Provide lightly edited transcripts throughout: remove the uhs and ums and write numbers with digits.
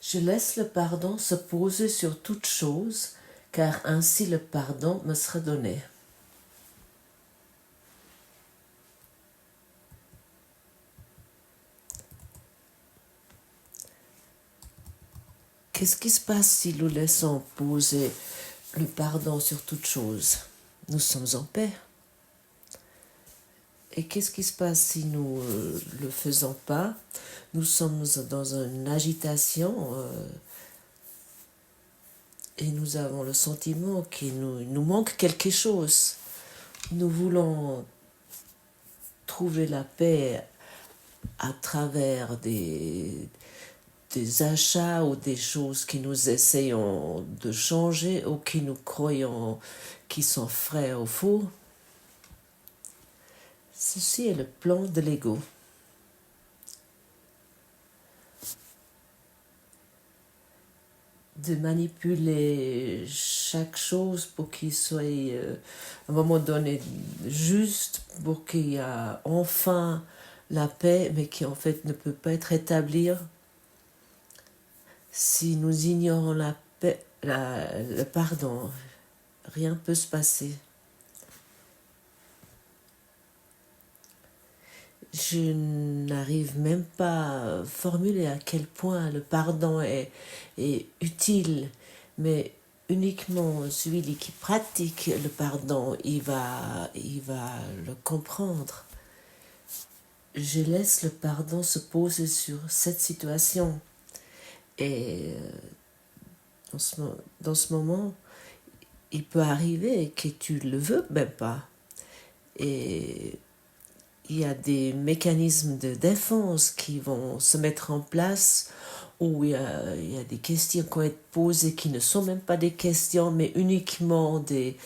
Je laisse le pardon se poser sur toute chose, car ainsi le pardon me sera donné. Qu'est-ce qui se passe si nous laissons poser le pardon sur toute chose? Nous sommes en paix. Et qu'est-ce qui se passe si nous ne le faisons pas? Nous sommes dans une agitation et nous avons le sentiment qu'il nous manque quelque chose. Nous voulons trouver la paix à travers des achats ou des choses que nous essayons de changer ou que nous croyons qui sont vrais ou faux. Ceci est le plan de l'ego. De manipuler chaque chose pour qu'il soit à un moment donné juste, pour qu'il y ait enfin la paix, mais qui en fait ne peut pas être établie si nous ignorons la paix, le pardon. Rien ne peut se passer. Je n'arrive même pas à formuler à quel point le pardon est utile, mais uniquement celui qui pratique le pardon, il va le comprendre. Je laisse le pardon se poser sur cette situation. Et dans ce moment, il peut arriver que tu le veux même pas. Et il y a des mécanismes de défense qui vont se mettre en place où il y a des questions qui vont être posées qui ne sont même pas des questions, mais uniquement des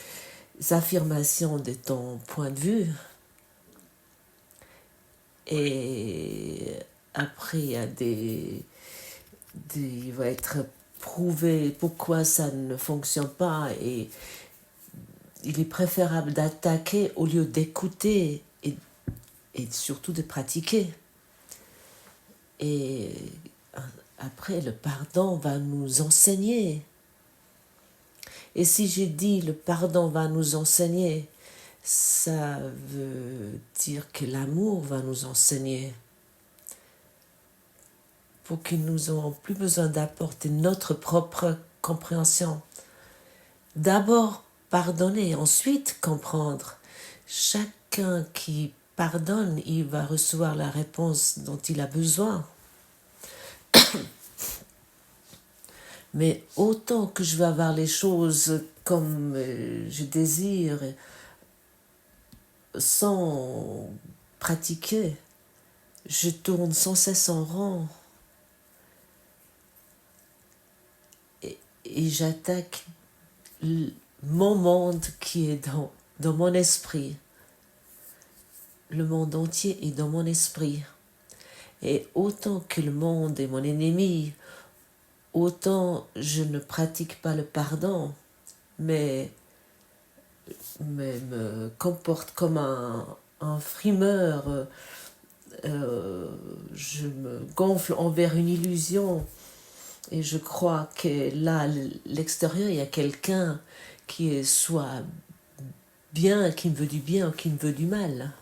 affirmations de ton point de vue. Et après, il va être prouvé pourquoi ça ne fonctionne pas, et il est préférable d'attaquer au lieu d'écouter et surtout de pratiquer. Et après, le pardon va nous enseigner. Et si j'ai dit le pardon va nous enseigner, ça veut dire que l'amour va nous enseigner. Pour que nous n'ayons plus besoin d'apporter notre propre compréhension. D'abord pardonner, ensuite comprendre. Chacun qui pardonne, il va recevoir la réponse dont il a besoin. Mais autant que je vais avoir les choses comme je désire, sans pratiquer, je tourne sans cesse en rond. Et j'attaque mon monde qui est dans mon esprit. Le monde entier est dans mon esprit. Et autant que le monde est mon ennemi, autant je ne pratique pas le pardon, mais me comporte comme un frimeur. Je me gonfle envers une illusion et je crois que là, à l'extérieur, il y a quelqu'un qui est soit bien, qui me veut du bien ou qui me veut du mal.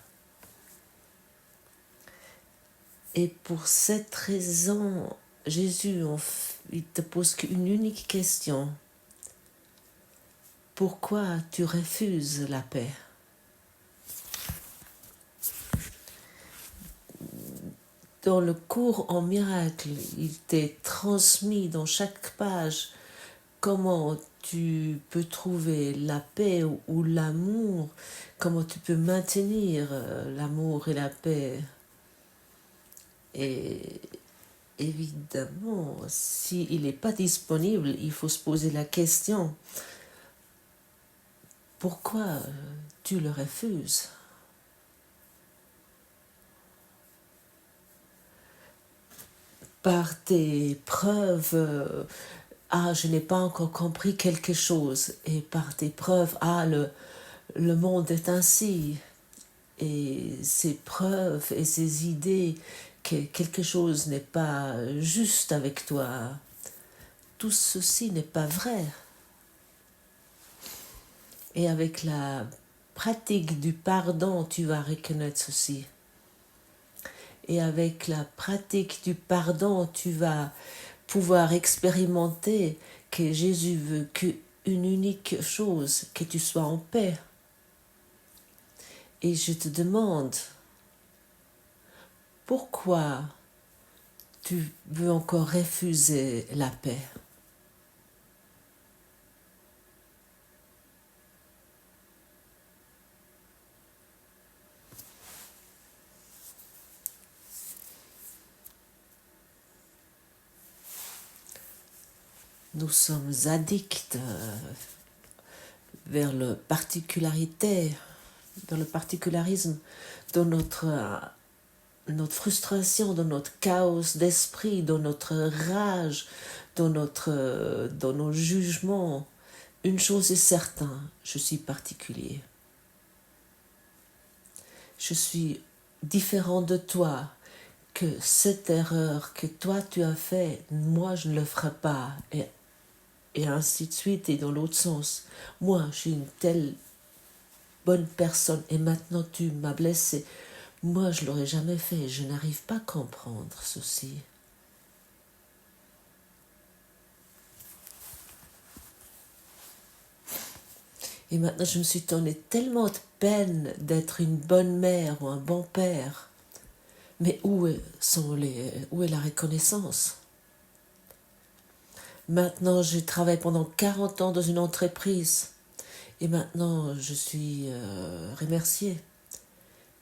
Et pour cette raison, Jésus, il te pose qu'une unique question. Pourquoi tu refuses la paix? Dans le cours en miracle, il t'est transmis dans chaque page comment tu peux trouver la paix ou l'amour, comment tu peux maintenir l'amour et la paix. Et évidemment, s'il n'est pas disponible, il faut se poser la question, pourquoi tu le refuses? Par tes preuves, je n'ai pas encore compris quelque chose, et par tes preuves, le monde est ainsi, et ces preuves et ces idées que quelque chose n'est pas juste avec toi, tout ceci n'est pas vrai. Et avec la pratique du pardon, tu vas reconnaître ceci. Et avec la pratique du pardon, tu vas pouvoir expérimenter que Jésus veut qu'une unique chose, que tu sois en paix. Et je te demande, pourquoi tu veux encore refuser la paix? Nous sommes addicts vers le particularité, dans le particularisme, dans notre frustration, dans notre chaos d'esprit, dans notre rage, dans nos jugements. Une chose est certaine, je suis particulier. Je suis différent de toi, que cette erreur que toi tu as fait, moi je ne le ferai pas, et ainsi de suite, et dans l'autre sens. Moi, je suis une telle bonne personne, et maintenant tu m'as blessé. Moi, je ne l'aurais jamais fait, je n'arrive pas à comprendre ceci. Et maintenant, je me suis donné tellement de peine d'être une bonne mère ou un bon père. Mais où est la reconnaissance? Maintenant, j'ai travaillé pendant 40 ans dans une entreprise. Et maintenant, je suis remerciée.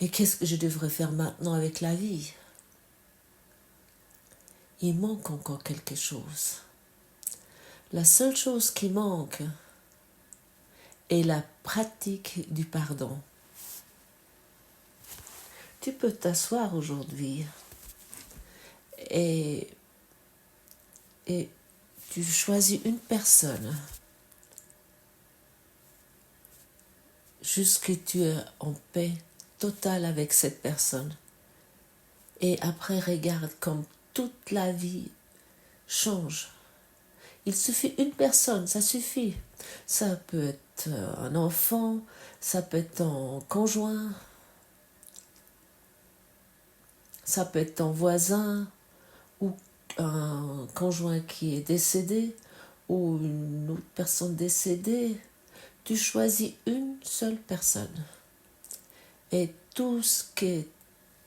Et qu'est-ce que je devrais faire maintenant avec la vie? Il manque encore quelque chose. La seule chose qui manque est la pratique du pardon. Tu peux t'asseoir aujourd'hui et tu choisis une personne jusqu'à ce que tu es en paix totale avec cette personne. Et après, regarde comme toute la vie change. Il suffit une personne, ça suffit. Ça peut être un enfant, ça peut être ton conjoint, ça peut être ton voisin, ou un conjoint qui est décédé, ou une autre personne décédée. Tu choisis une seule personne. Et tout ce que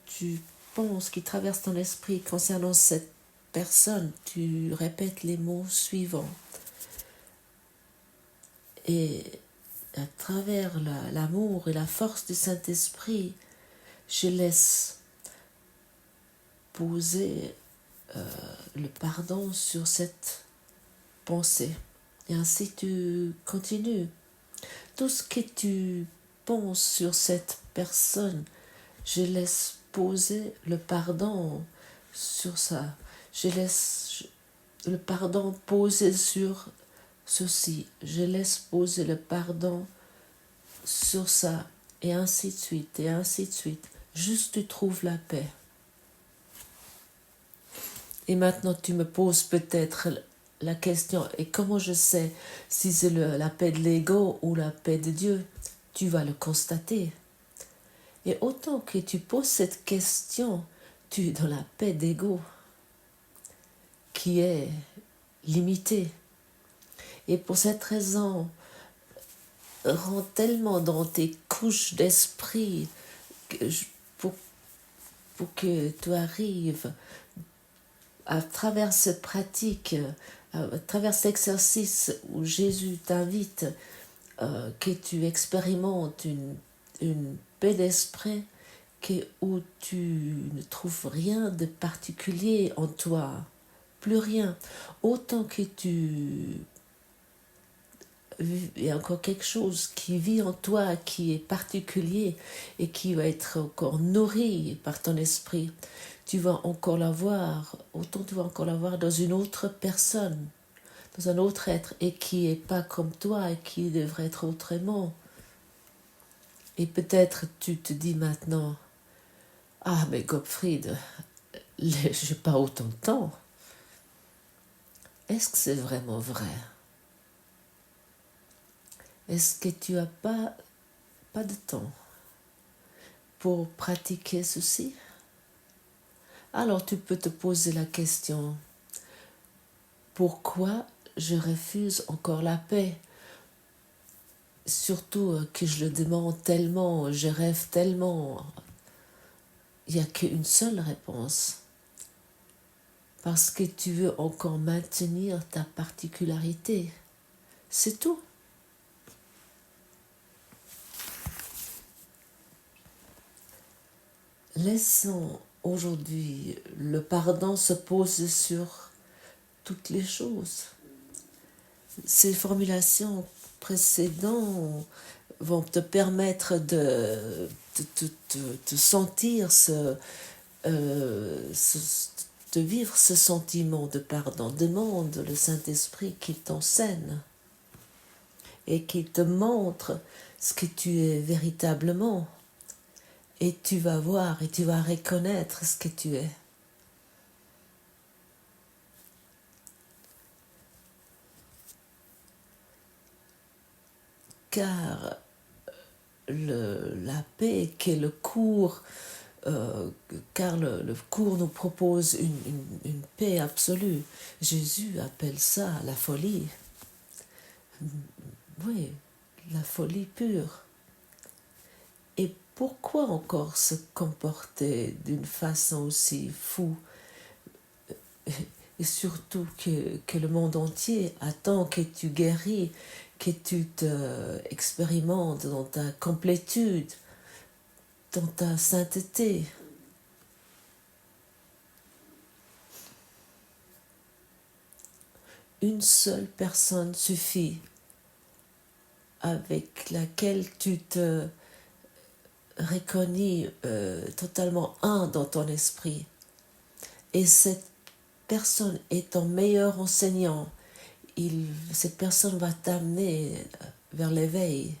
tu penses, qui traverse ton esprit concernant cette personne, tu répètes les mots suivants. Et à travers l'amour et la force du Saint-Esprit, je laisse poser le pardon sur cette pensée. Et ainsi tu continues. Tout ce que tu penses sur cette personne, je laisse poser le pardon sur ça. Je laisse le pardon poser sur ceci. Je laisse poser le pardon sur ça. Et ainsi de suite, et ainsi de suite. Juste tu trouves la paix. Et maintenant tu me poses peut-être la question, et comment je sais si c'est la paix de l'ego ou la paix de Dieu? Tu vas le constater. Et autant que tu poses cette question, tu es dans la paix d'ego qui est limitée. Et pour cette raison, rentre tellement dans tes couches d'esprit pour que tu arrives à travers cette pratique, à travers cet exercice où Jésus t'invite, que tu expérimentes une paix d'esprit, où tu ne trouves rien de particulier en toi, plus rien. Autant que il y a encore quelque chose qui vit en toi, qui est particulier et qui va être encore nourri par ton esprit. Tu vas encore l'avoir, autant tu vas encore l'avoir dans une autre personne, dans un autre être, et qui n'est pas comme toi et qui devrait être autrement. Et peut-être tu te dis maintenant, ah mais Gottfried, j'ai pas autant de temps. est-ce que c'est vraiment vrai? Est-ce que tu n'as pas de temps pour pratiquer ceci? Alors tu peux te poser la question, pourquoi je refuse encore la paix? Surtout que je le demande tellement, je rêve tellement. Il n'y a qu'une seule réponse. Parce que tu veux encore maintenir ta particularité. C'est tout. Laissons aujourd'hui le pardon se poser sur toutes les choses. Ces formulations précédentes vont te permettre de sentir de vivre ce sentiment de pardon. Demande le Saint-Esprit qu'il t'enseigne et qu'il te montre ce que tu es véritablement. Et tu vas voir et tu vas reconnaître ce que tu es. Car la paix que le cours, car le cours nous propose une paix absolue. Jésus appelle ça la folie. Oui, la folie pure. Et pourquoi encore se comporter d'une façon aussi fou? Et surtout que le monde entier attend que tu guéris, que tu expérimentes dans ta complétude, dans ta sainteté. Une seule personne suffit avec laquelle tu te reconnais totalement un dans ton esprit. Et cette personne est ton meilleur enseignant. Cette personne va t'amener vers l'éveil.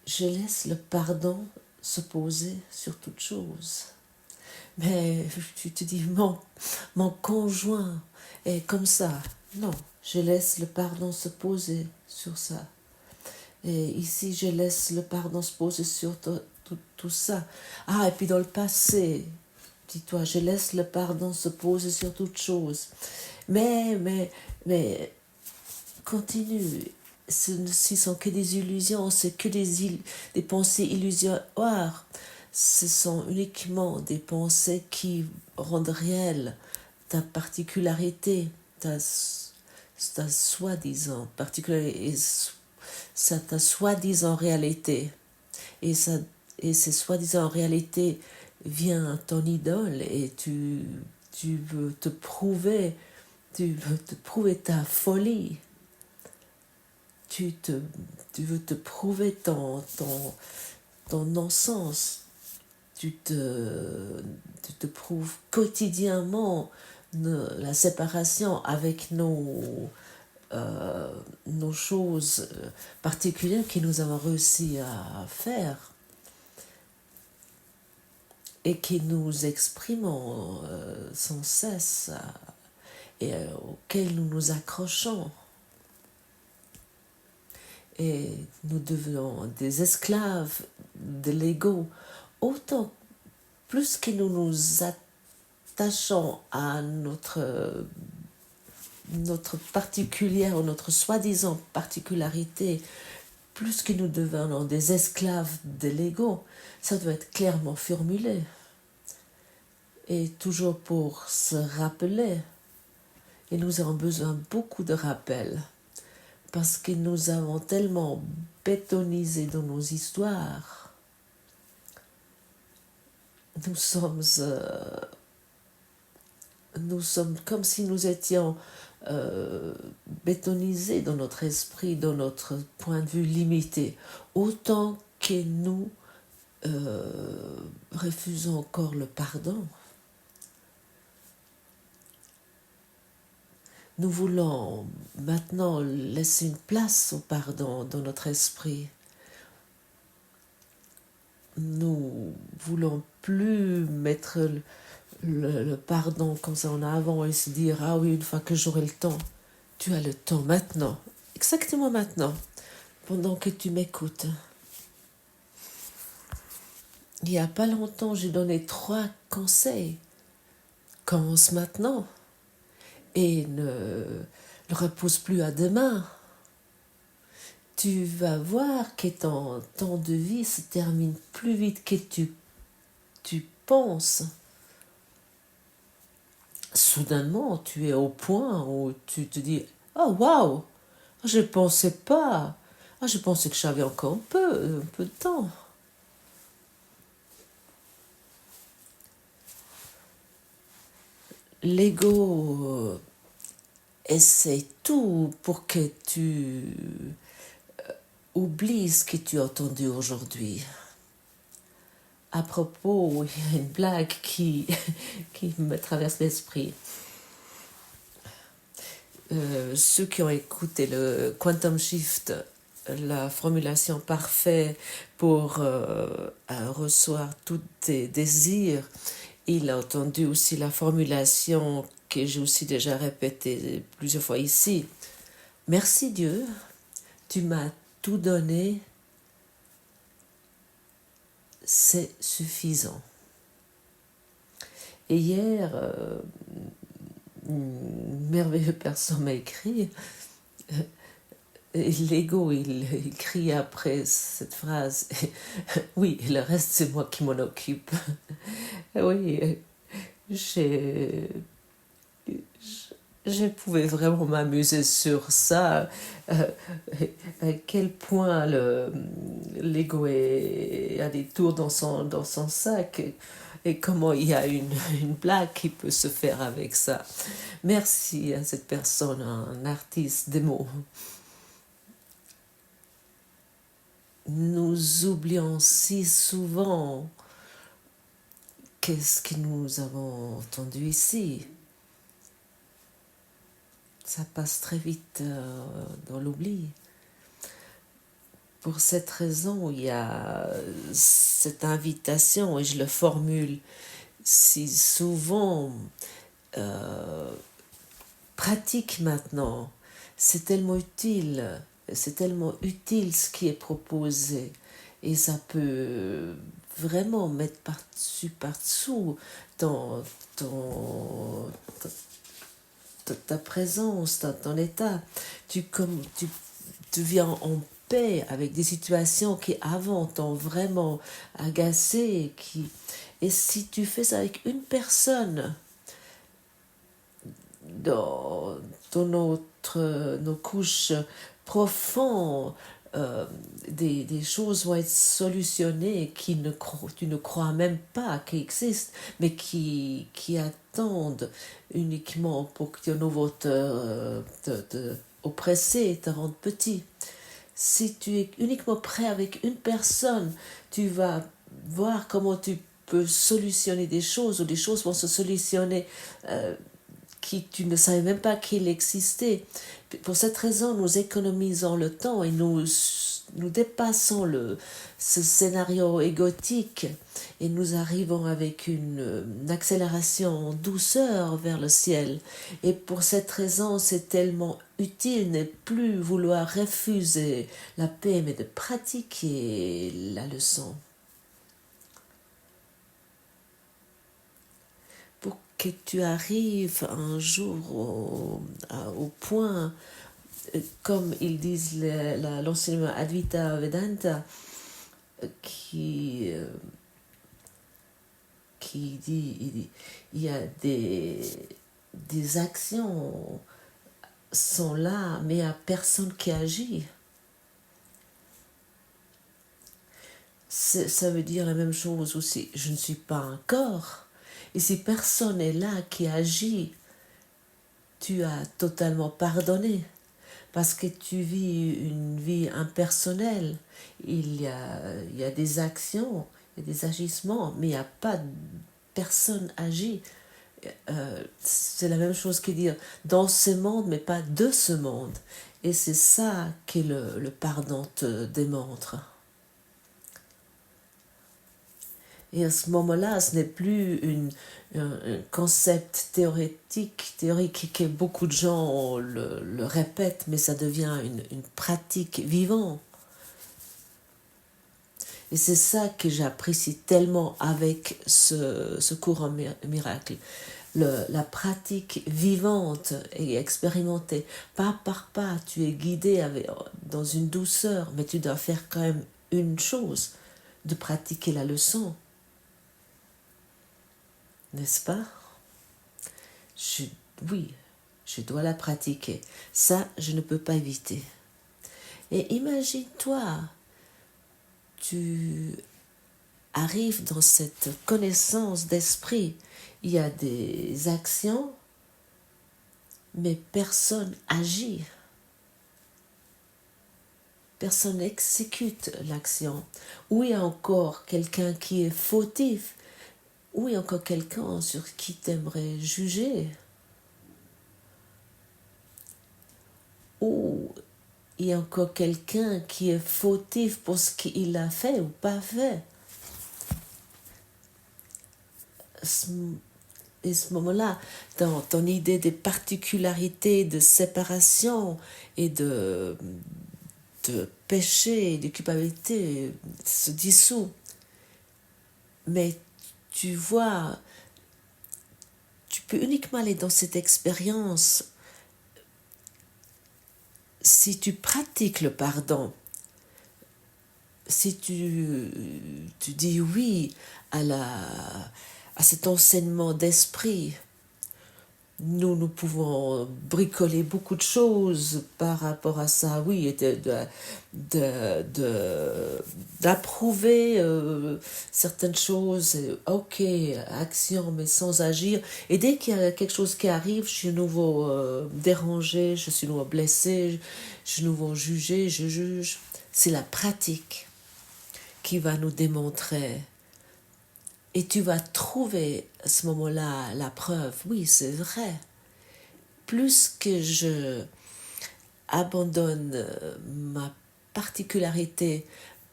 Je laisse le pardon se poser sur toute chose. Mais tu te dis, mon conjoint est comme ça. Non, je laisse le pardon se poser sur ça. Et ici, je laisse le pardon se poser sur tout ça. Ah, et puis dans le passé, dis-toi, je laisse le pardon se poser sur toute chose. Mais, continue. Ce ne sont que des illusions, c'est que des pensées illusoires. Ce sont uniquement des pensées qui rendent réelle ta particularité, ta soi-disant particularité, ta soi-disant réalité. Et ces soi-disant réalité vient ton idole et tu veux te prouver ta folie. Tu veux te prouver ton non-sens. Tu te prouves quotidiennement la séparation avec nos choses particulières que nous avons réussi à faire et que nous exprimons sans cesse et auxquelles nous nous accrochons. Et nous devenons des esclaves de l'ego. Autant plus que nous nous attachons à notre particulière ou notre soi-disant particularité, plus que nous devenons des esclaves de l'ego, ça doit être clairement formulé. Et toujours pour se rappeler, et nous avons besoin beaucoup de rappels, parce que nous avons tellement bétonisé dans nos histoires. Nous sommes comme si nous étions bétonisés dans notre esprit, dans notre point de vue limité, autant que nous refusons encore le pardon. Nous voulons maintenant laisser une place au pardon dans notre esprit. Nous voulons plus mettre le pardon comme ça en avant et se dire, ah oui, une fois que j'aurai le temps, tu as le temps maintenant, exactement maintenant, pendant que tu m'écoutes. Il n'y a pas longtemps, j'ai donné 3 conseils. Commence maintenant et ne repousse plus à demain. Tu vas voir que ton temps de vie se termine plus vite que tu penses. Soudainement, tu es au point où tu te dis, oh waouh, je pensais pas. Ah, je pensais que j'avais encore un peu de temps. L'ego essaie tout pour que tu oublies ce que tu as entendu aujourd'hui. À propos, il y a une blague qui me traverse l'esprit. Ceux qui ont écouté le Quantum Shift, la formulation parfaite pour recevoir tous tes désirs, il a entendu aussi la formulation que j'ai aussi déjà répétée plusieurs fois ici. Merci Dieu, tu m'as tout donné, c'est suffisant. Et hier, une merveilleuse personne m'a écrit, l'ego, il crie après cette phrase, oui, le reste c'est moi qui m'en occupe. Oui, j'ai je pouvais vraiment m'amuser sur ça, à quel point l'ego a des tours dans son sac et comment il y a une blague qui peut se faire avec ça. Merci à cette personne, un artiste des mots. Nous oublions si souvent qu'est-ce que nous avons entendu ici. Ça passe très vite dans l'oubli. Pour cette raison, il y a cette invitation, et je le formule si souvent, pratique maintenant. C'est tellement utile ce qui est proposé. Et ça peut vraiment mettre par-dessous ta présence, ton état. Tu viens en paix avec des situations qui avant t'ont vraiment agacé. Et si tu fais ça avec une personne dans nos couches profondes, des choses vont être solutionnées qui tu ne crois même pas qu'elles existent, mais qui attendent uniquement pour que ton nouveau te oppresser, te rendre petit. Si tu es uniquement prêt avec une personne, tu vas voir comment tu peux solutionner des choses, ou des choses vont se solutionner qui tu ne savais même pas qu'il existait. Pour cette raison, nous économisons le temps et nous dépassons ce scénario égotique et nous arrivons avec une accélération en douceur vers le ciel. Et pour cette raison, c'est tellement utile ne plus vouloir refuser la paix, mais de pratiquer la leçon. Que tu arrives un jour au point, comme ils disent l'enseignement Advaita Vedanta, qui dit il y a des actions sont là, mais il n'y a personne qui agit. Ça veut dire la même chose aussi. Je ne suis pas un corps. Et si personne n'est là qui agit, tu as totalement pardonné. Parce que tu vis une vie impersonnelle. Il y a des actions, il y a des agissements, mais il n'y a pas personne agit. C'est la même chose que dire dans ce monde, mais pas de ce monde. Et c'est ça que le pardon te démontre. Et à ce moment-là, ce n'est plus un concept théorique que beaucoup de gens le répètent, mais ça devient une pratique vivante. Et c'est ça que j'apprécie tellement avec ce cours en miracle. La pratique vivante et expérimentée. Pas par pas, tu es guidé dans une douceur, mais tu dois faire quand même une chose, de pratiquer la leçon. N'est-ce pas? Oui, je dois la pratiquer. Ça, je ne peux pas éviter. Et imagine-toi, tu arrives dans cette connaissance d'esprit. Il y a des actions, mais personne agit. Personne exécute l'action. Ou il y a encore quelqu'un qui est fautif. Ou il y a encore quelqu'un sur qui t'aimerais juger. Ou il y a encore quelqu'un qui est fautif pour ce qu'il a fait ou pas fait. Et ce moment-là, dans ton idée des particularités de séparation et de péché, de culpabilité se dissout. Mais tu vois, tu peux uniquement aller dans cette expérience si tu pratiques le pardon, si tu dis oui à cet enseignement d'esprit. Nous pouvons bricoler beaucoup de choses par rapport à ça, oui, et d'approuver certaines choses, ok, action, mais sans agir. Et dès qu'il y a quelque chose qui arrive, je suis nouveau dérangé, je suis nouveau blessé, je suis nouveau jugé, je juge. C'est la pratique qui va nous démontrer. Et tu vas trouver à ce moment-là la preuve. Oui, c'est vrai. Plus que je abandonne ma particularité,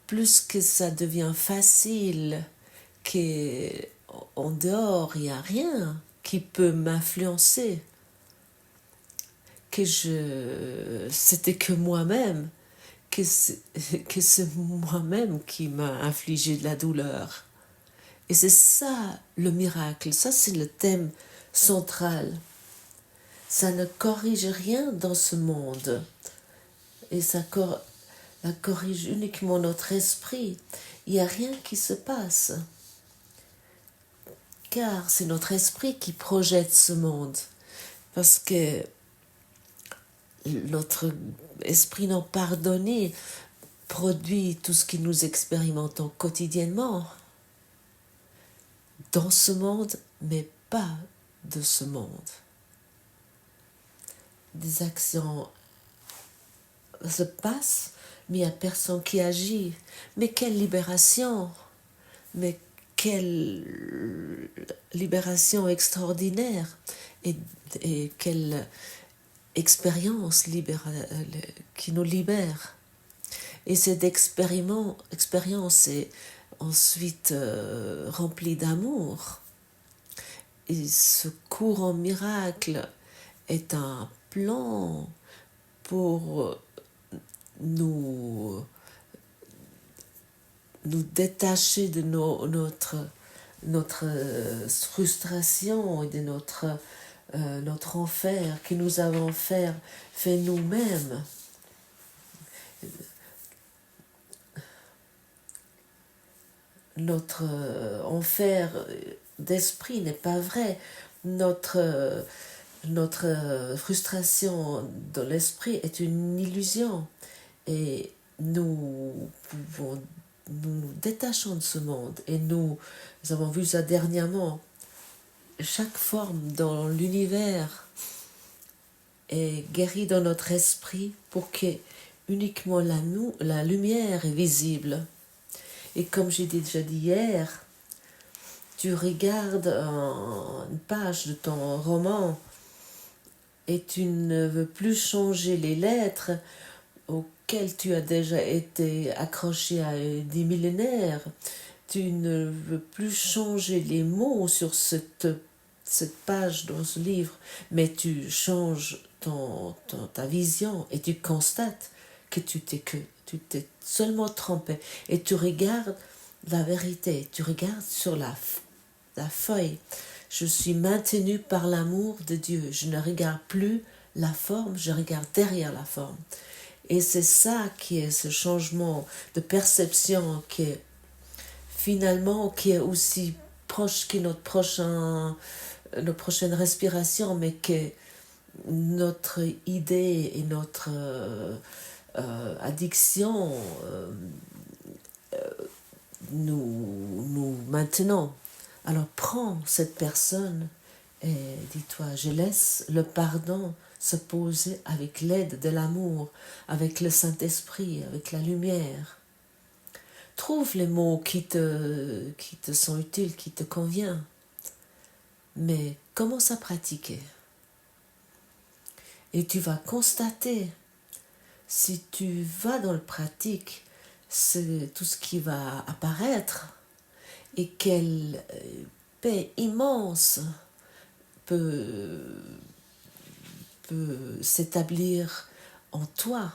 plus que ça devient facile, qu'en dehors, il n'y a rien qui peut m'influencer. C'était que moi-même, que c'est moi-même qui m'a infligé de la douleur. Et c'est ça le miracle, ça c'est le thème central. Ça ne corrige rien dans ce monde. Et ça corrige uniquement notre esprit. Il n'y a rien qui se passe. Car c'est notre esprit qui projette ce monde. Parce que notre esprit non pardonné produit tout ce que nous expérimentons quotidiennement. Dans ce monde, mais pas de ce monde. Des actions se passent, mais il n'y a personne qui agit. Mais quelle libération! Mais quelle libération extraordinaire! Et quelle expérience qui nous libère! Et cette expérience est ensuite rempli d'amour. Et ce cours en miracle est un plan pour nous détacher de notre frustration et de notre enfer que nous avons fait nous-mêmes. Notre enfer d'esprit n'est pas vrai. Notre frustration dans l'esprit est une illusion. Et nous détachons de ce monde. Et nous avons vu ça dernièrement. Chaque forme dans l'univers est guérie dans notre esprit pour que uniquement la lumière est visible. Et comme j'ai déjà dit hier, tu regardes une page de ton roman et tu ne veux plus changer les lettres auxquelles tu as déjà été accroché à des millénaires. tu ne veux plus changer les mots sur cette page dans ce livre, mais tu changes ta vision et tu constates que tu t'es seulement trompé et tu regardes la vérité, tu regardes sur la feuille. Je suis maintenu par l'amour de Dieu. Je ne regarde plus la forme, je regarde derrière la forme. Et c'est ça qui est ce changement de perception qui est finalement, qui est aussi proche que notre prochaine respiration, mais que notre idée et notre addiction nous maintenons. Alors prends cette personne et dis-toi, je laisse le pardon se poser avec l'aide de l'amour, avec le Saint-Esprit, avec la lumière. Trouve les mots qui te sont utiles, qui te conviennent, mais commence à pratiquer. Et tu vas constater, si tu vas dans le pratique, c'est tout ce qui va apparaître et quelle paix immense peut s'établir en toi.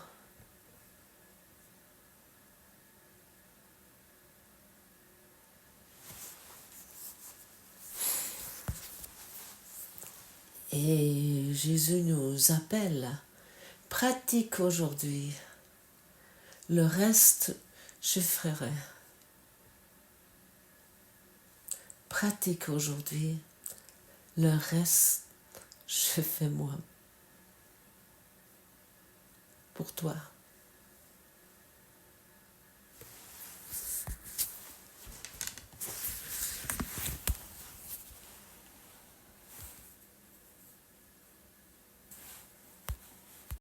Et Jésus nous appelle, pratique aujourd'hui, le reste je ferai. Pratique aujourd'hui, le reste je fais moi. Pour toi.